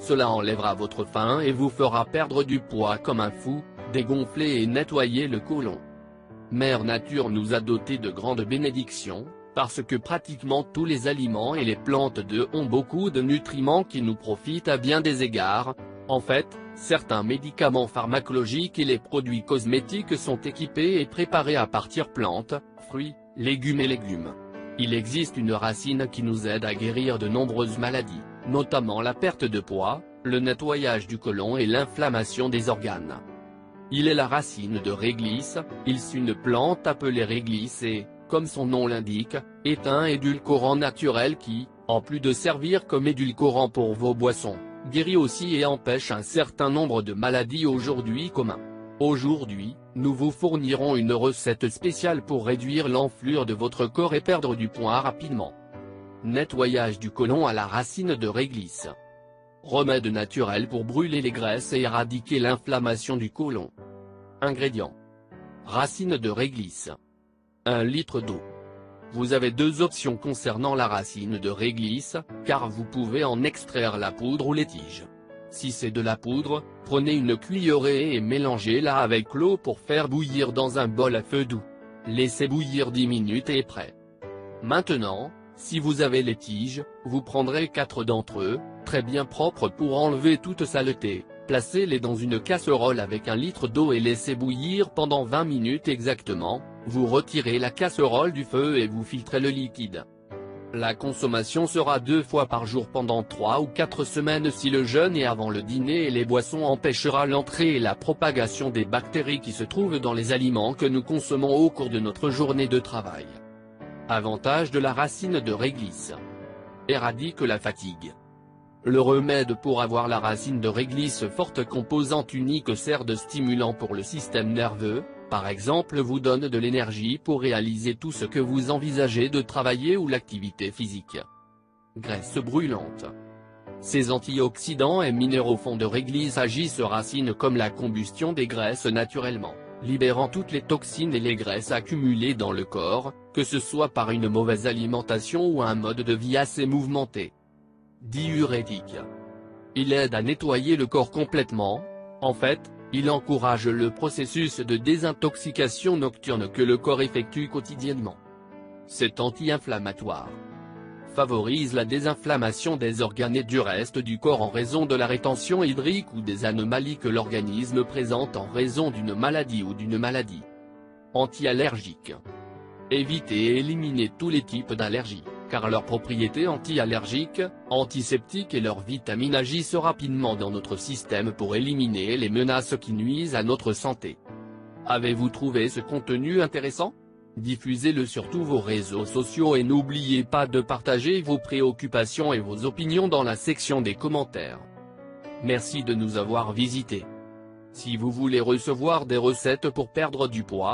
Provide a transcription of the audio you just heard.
cela enlèvera votre faim et vous fera perdre du poids comme un fou, dégonfler et nettoyer le côlon. Mère Nature nous a dotés de grandes bénédictions, parce que pratiquement tous les aliments et les plantes ont beaucoup de nutriments qui nous profitent à bien des égards. En fait, certains médicaments pharmacologiques et les produits cosmétiques sont équipés et préparés à partir de plantes, fruits, légumes et légumes. Il existe une racine qui nous aide à guérir de nombreuses maladies, notamment la perte de poids, le nettoyage du côlon et l'inflammation des organes. Il est la racine de réglisse, c'est une plante appelée réglisse et, comme son nom l'indique, est un édulcorant naturel qui, en plus de servir comme édulcorant pour vos boissons, guérit aussi et empêche un certain nombre de maladies aujourd'hui communs. Aujourd'hui, nous vous fournirons une recette spéciale pour réduire l'enflure de votre corps et perdre du poids rapidement. Nettoyage du côlon à la racine de réglisse. Remède naturel pour brûler les graisses et éradiquer l'inflammation du côlon. Ingrédients. Racine de réglisse. 1 litre d'eau. Vous avez deux options concernant la racine de réglisse, car vous pouvez en extraire la poudre ou les tiges. Si c'est de la poudre, prenez une cuillerée et mélangez-la avec l'eau pour faire bouillir dans un bol à feu doux. Laissez bouillir 10 minutes et prêt. Maintenant, si vous avez les tiges, vous prendrez 4 d'entre eux, très bien propres pour enlever toute saleté. Placez-les dans une casserole avec 1 litre d'eau et laissez bouillir pendant 20 minutes exactement. Vous retirez la casserole du feu et vous filtrez le liquide. La consommation sera 2 fois par jour pendant 3 ou 4 semaines si le jeûne est avant le dîner et les boissons empêchera l'entrée et la propagation des bactéries qui se trouvent dans les aliments que nous consommons au cours de notre journée de travail. Avantage de la racine de réglisse. Éradique la fatigue. Le remède pour avoir la racine de réglisse forte composante unique sert de stimulant pour le système nerveux, par exemple vous donne de l'énergie pour réaliser tout ce que vous envisagez de travailler ou l'activité physique. Graisse brûlante. Ces antioxydants et minéraux fonds de réglisse agissent racines comme la combustion des graisses naturellement, libérant toutes les toxines et les graisses accumulées dans le corps, que ce soit par une mauvaise alimentation ou un mode de vie assez mouvementé. Diurétique. Il aide à nettoyer le corps complètement. En fait, il encourage le processus de désintoxication nocturne que le corps effectue quotidiennement. C'est anti-inflammatoire. Favorise la désinflammation des organes et du reste du corps en raison de la rétention hydrique ou des anomalies que l'organisme présente en raison d'une maladie ou d'une maladie. Anti-allergique. Évitez et éliminez tous les types d'allergies, car leurs propriétés anti-allergiques, antiseptiques et leurs vitamines agissent rapidement dans notre système pour éliminer les menaces qui nuisent à notre santé. Avez-vous trouvé ce contenu intéressant? Diffusez-le sur tous vos réseaux sociaux et n'oubliez pas de partager vos préoccupations et vos opinions dans la section des commentaires. Merci de nous avoir visités. Si vous voulez recevoir des recettes pour perdre du poids,